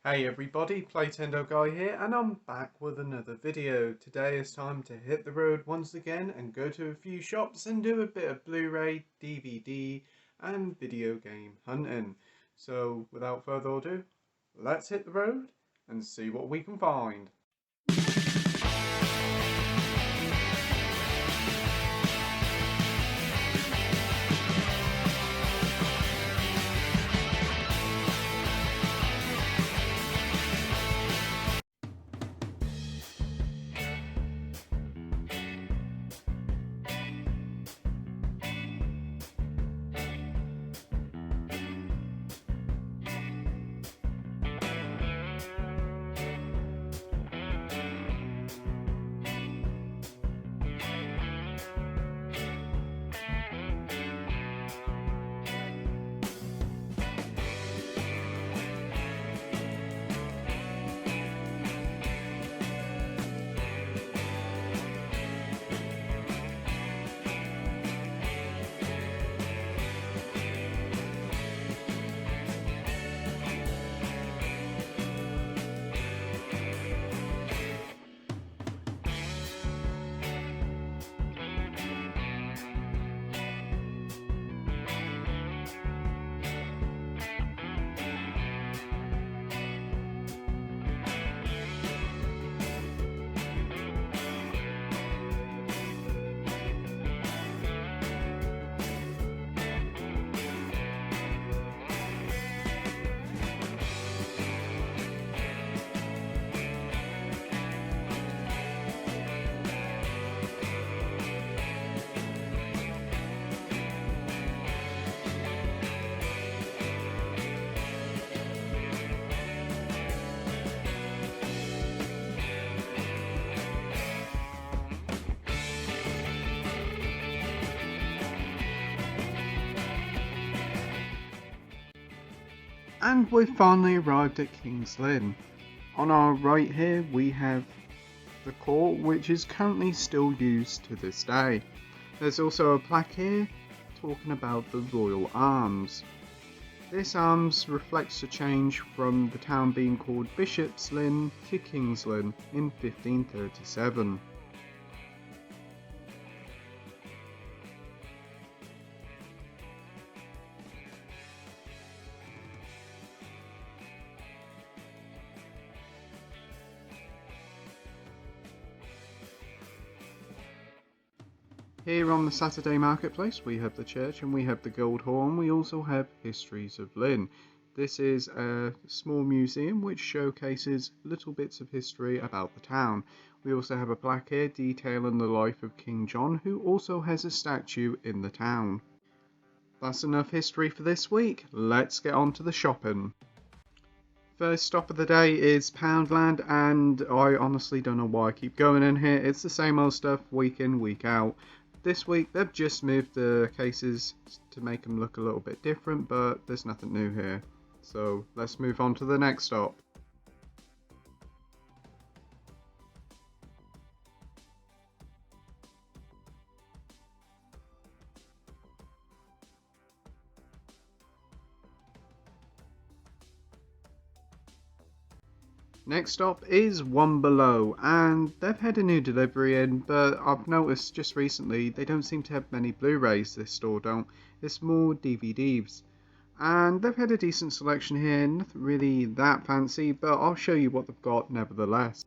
Hey everybody, Playtendoguy here, and I'm back with another video. Today it's time to hit the road once again and go to a few shops and do a bit of Blu-ray, DVD and video game hunting. So without further ado, let's hit the road and see what we can find. And we've finally arrived at King's Lynn. On our right here we have the court, which is currently still used to this day. There's also a plaque here talking about the Royal Arms. This arms reflects a change from the town being called Bishop's Lynn to King's Lynn in 1537. Here on the Saturday Marketplace we have the church and we have the Guildhall, and we also have Histories of Lynn. This is a small museum which showcases little bits of history about the town. We also have a plaque here detailing the life of King John, who also has a statue in the town. That's enough history for this week. Let's get on to the shopping. First stop of the day is Poundland, and I honestly don't know why I keep going in here. It's the same old stuff week in, week out. This week they've just moved the cases to make them look a little bit different, but there's nothing new here. So let's move on to the next stop. Next stop is One Below, and they've had a new delivery in, but I've noticed just recently they don't seem to have many Blu-rays, this store don't. It's more DVDs. And they've had a decent selection here, nothing really that fancy, but I'll show you what they've got nevertheless.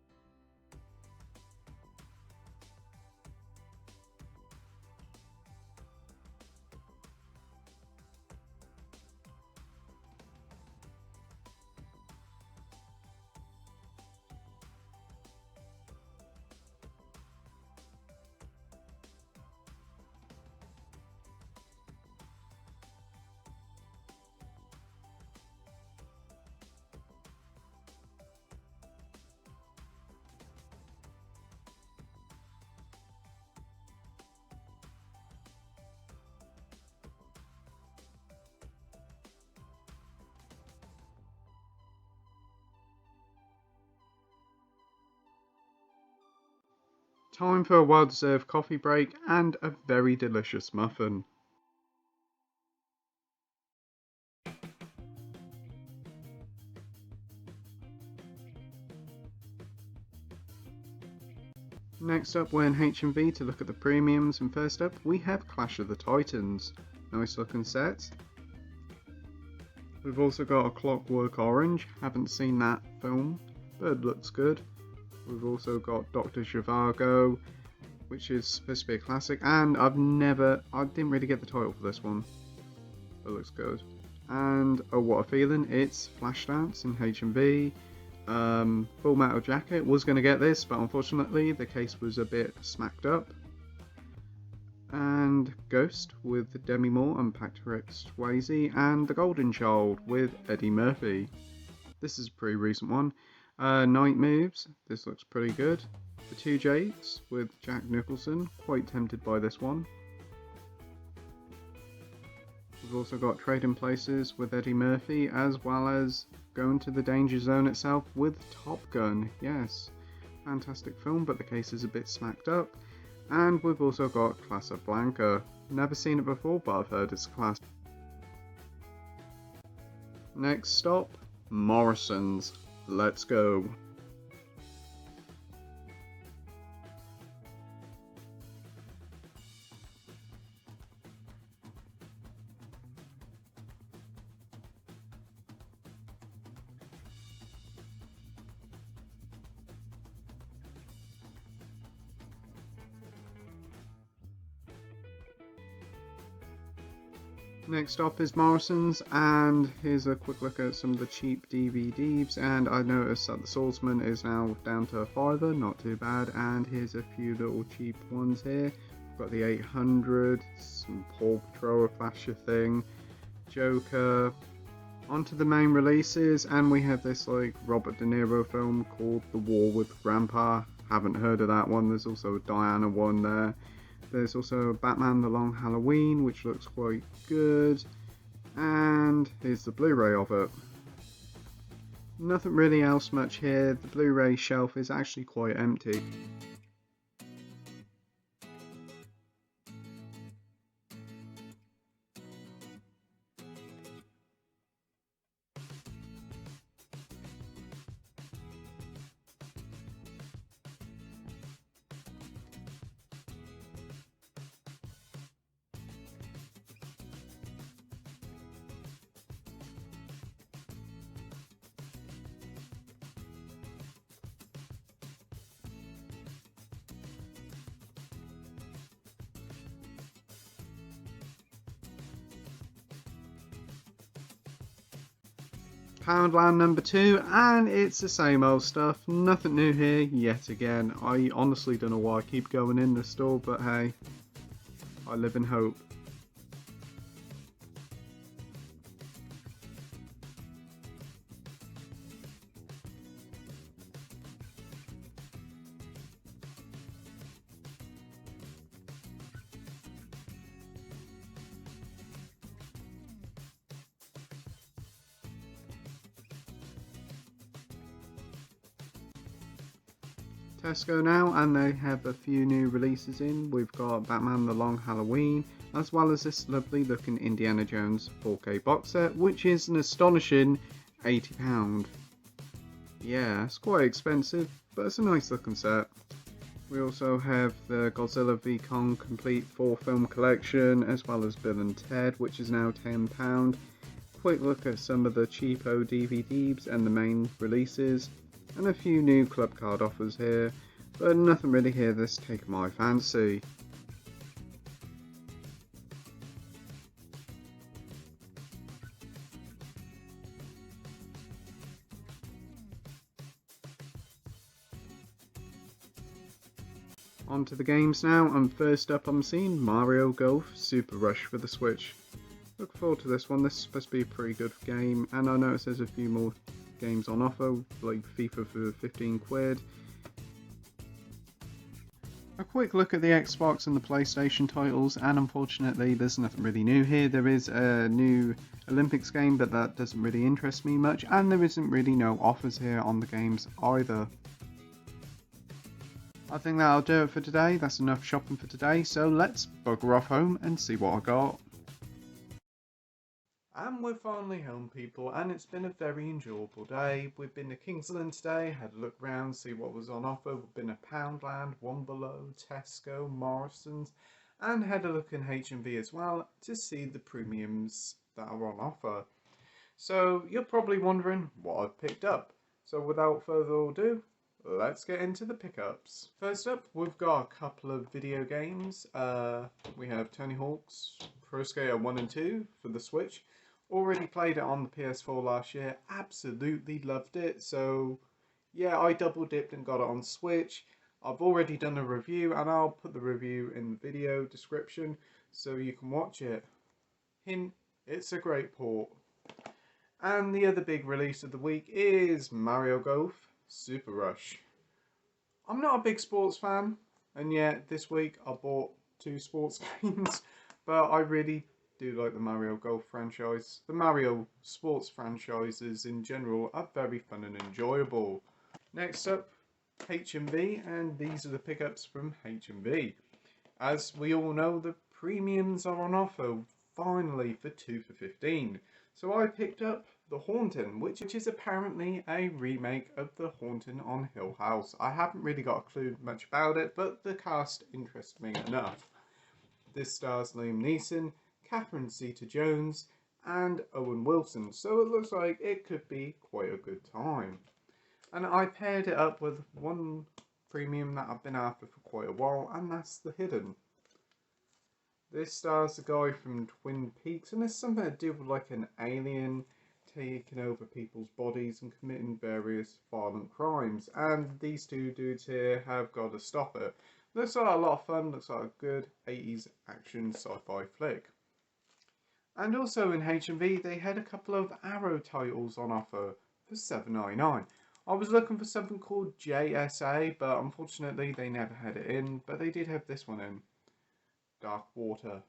Time for a well-deserved coffee break and a very delicious muffin. Next up we're in H&V to look at the premiums, and first up we have Clash of the Titans. Nice looking set. We've also got A Clockwork Orange, haven't seen that film, but it looks good. We've also got Dr. Zhivago, which is supposed to be a classic, and I didn't really get the title for this one. It looks good. And Oh What a Feeling, it's Flashdance in H&V. Full Metal Jacket, was going to get this, but unfortunately the case was a bit smacked up. And Ghost with Demi Moore and Patrick Swayze, and The Golden Child with Eddie Murphy. This is a pretty recent one. Night Moves, this looks pretty good. The Two Jakes with Jack Nicholson, quite tempted by this one. We've also got Trading Places with Eddie Murphy, as well as Going to the Danger Zone itself with Top Gun. Yes, fantastic film, but the case is a bit smacked up. And we've also got Casablanca. Never seen it before, but I've heard it's class. Next stop, Morrison's. Let's go. Next up is Morrison's, and here's a quick look at some of the cheap DVDs, and I noticed that the Swordsman is now down to a £5, not too bad, and here's a few little cheap ones here. We've got the 800, some Paw Patrol, a Flasher thing, Joker, onto the main releases, and we have this like Robert De Niro film called The War with Grandpa. Haven't heard of that one. There's also a Diana one there. There's also Batman The Long Halloween, which looks quite good, and here's the Blu-ray of it. Nothing really else much here. The Blu-ray shelf is actually quite empty. Poundland number 2, and it's the same old stuff, nothing new here yet again. I honestly don't know why I keep going in the store, but hey, I live in hope. Tesco now, and they have a few new releases in. We've got Batman The Long Halloween, as well as this lovely looking Indiana Jones 4K box set, which is an astonishing £80. Yeah, it's quite expensive, but it's a nice looking set. We also have the Godzilla v Kong complete 4-film collection, as well as Bill and Ted, which is now £10. Quick look at some of the cheapo DVDs and the main releases, and a few new club card offers here, but nothing really here that's taken my fancy. On to the games now, and first up I'm seeing Mario Golf Super Rush for the Switch. Look forward to this one. This is supposed to be a pretty good game, and I notice there's a few more games on offer, like FIFA for 15 quid. A quick look at the Xbox and the PlayStation titles, and unfortunately there's nothing really new here. There is a new Olympics game, but that doesn't really interest me much, and there isn't really no offers here on the games either. I think that'll do it for today. That's enough shopping for today, so let's bugger off home and see what I got. And we're finally home, people, and it's been a very enjoyable day. We've been to Kingsland today, had a look round, see what was on offer. We've been to Poundland, One Below, Tesco, Morrison's, and had a look in H&V as well to see the premiums that are on offer. So you're probably wondering what I've picked up. So without further ado, let's get into the pickups. First up, we've got a couple of video games. We have Tony Hawk's Pro Skater 1 and 2 for the Switch. Already played it on the PS4 last year, absolutely loved it. So yeah, I double dipped and got it on Switch. I've already done a review and I'll put the review in the video description so you can watch it. Hint, it's a great port. And the other big release of the week is Mario Golf Super Rush. I'm not a big sports fan, and yet this week I bought 2 sports games, but I really do like the Mario Golf franchise. The Mario sports franchises in general are very fun and enjoyable. Next up, H&V, and these are the pickups from H&V. As we all know, the premiums are on offer finally for 2 for $15. So I picked up The Haunting, which is apparently a remake of The Haunting on Hill House. I haven't really got a clue much about it, but the cast interests me enough. This stars Liam Neeson, Catherine Zeta-Jones, and Owen Wilson, so it looks like it could be quite a good time. And I paired it up with one premium that I've been after for quite a while, and that's The Hidden. This stars the guy from Twin Peaks, and it's something to do with like an alien taking over people's bodies and committing various violent crimes. And these two dudes here have got to stop it. Looks like a lot of fun, looks like a good 80s action sci-fi flick. And also in H&V they had a couple of Arrow titles on offer for $7.99. I was looking for something called JSA, but unfortunately they never had it in, but they did have this one in. Dark Water.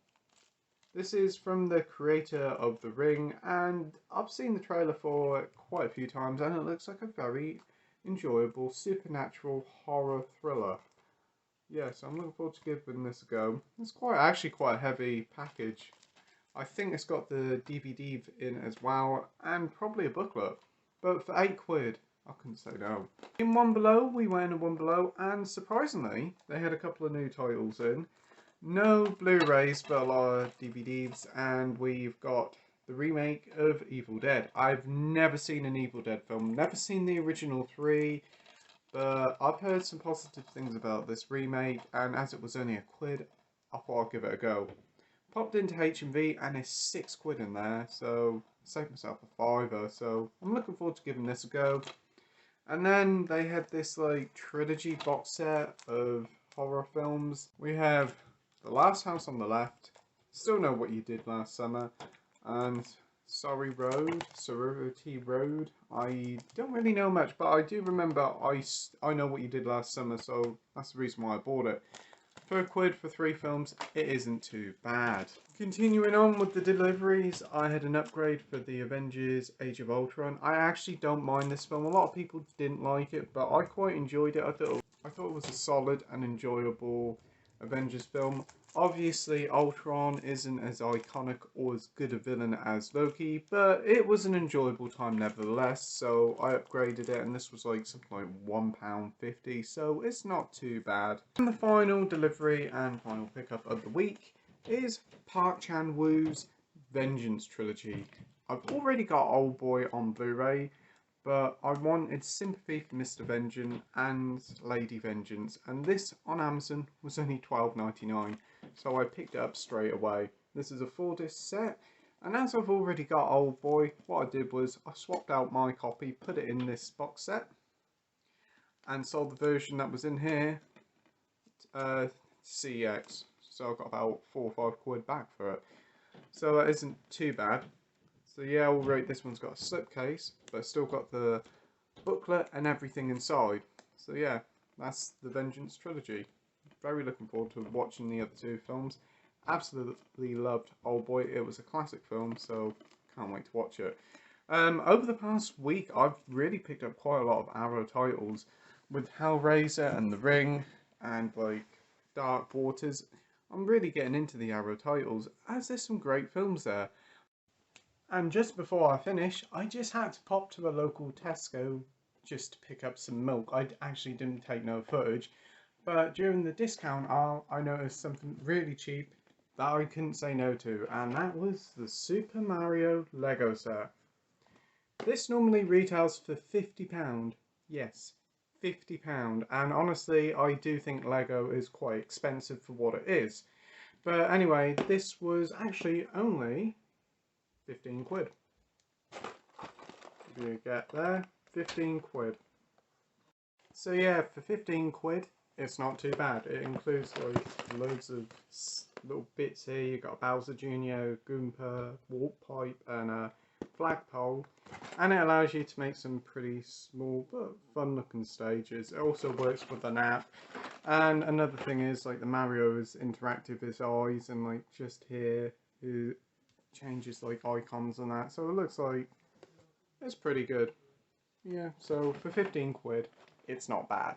This is from the creator of The Ring, and I've seen the trailer for it quite a few times, and it looks like a very enjoyable supernatural horror thriller. Yes, I'm looking forward to giving this a go. It's actually quite a heavy package. I think it's got the DVD in as well, and probably a booklet. But for £8, I couldn't say no. In One Below, we went in One Below, and surprisingly, they had a couple of new titles in. No Blu-rays, but a lot of DVDs, and we've got the remake of Evil Dead. I've never seen an Evil Dead film, never seen the original 3, but I've heard some positive things about this remake, and as it was only £1, I thought I'd give it a go. Popped into H&V, and it's £6 in there, so I saved myself a £5, so I'm looking forward to giving this a go. And then they had this like trilogy box set of horror films. We have The Last House on the Left, Still Know What You Did Last Summer, and Sorority Road. I don't really know much, but I do remember I Know What You Did Last Summer, so that's the reason why I bought it. For £1 for 3 films, it isn't too bad. Continuing on with the deliveries, I had an upgrade for the Avengers Age of Ultron. I actually don't mind this film. A lot of people didn't like it, but I quite enjoyed it. I thought it was a solid and enjoyable Avengers film. Obviously, Ultron isn't as iconic or as good a villain as Loki, but it was an enjoyable time nevertheless, so I upgraded it, and this was like something like £1.50, so it's not too bad. And the final delivery and final pickup of the week is Park Chan-wook's Vengeance trilogy. I've already got Oldboy on Blu-ray, but I wanted Sympathy for Mr. Vengeance and Lady Vengeance, and this on Amazon was only £12.99, so I picked it up straight away. This is a 4-disc set, and as I've already got Oldboy, what I did was I swapped out my copy, put it in this box set, and sold the version that was in here, CX. So I got about £4 or £5 back for it. So that isn't too bad. So yeah, I'll rate this one's got a slipcase, but it's still got the booklet and everything inside. So yeah, that's the Vengeance trilogy. Very looking forward to watching the other 2 films. Absolutely loved Oldboy. It was a classic film, so can't wait to watch it. Over the past week, I've really picked up quite a lot of Arrow titles with Hellraiser and The Ring and like Dark Waters. I'm really getting into the Arrow titles as there's some great films there. And just before I finish, I just had to pop to a local Tesco just to pick up some milk. I actually didn't take no footage, but during the discount aisle, I noticed something really cheap that I couldn't say no to, and that was the Super Mario Lego set. This normally retails for £50. Yes, £50. And honestly, I do think Lego is quite expensive for what it is. But anyway, this was actually only 15 quid. You get there, 15 quid. So yeah, for 15 quid, it's not too bad. It includes like loads of little bits here. You've got Bowser Jr., Goomba, Warp Pipe, and a flagpole. And it allows you to make some pretty small but fun looking stages. It also works with an app. And another thing is like the Mario is interactive, his eyes, and like just here it changes like icons and that. So it looks like it's pretty good. Yeah, so for 15 quid, it's not bad.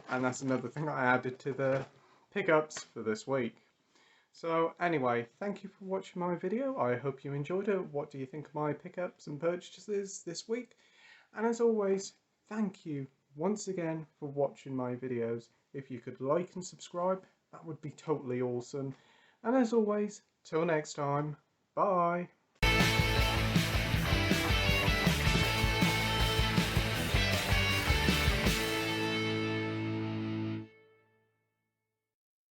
And that's another thing I added to the pickups for this week. So anyway, thank you for watching my video. I hope you enjoyed it. What do you think of my pickups and purchases this week? And as always, thank you once again for watching my videos. If you could like and subscribe, that would be totally awesome. And as always, till next time, bye.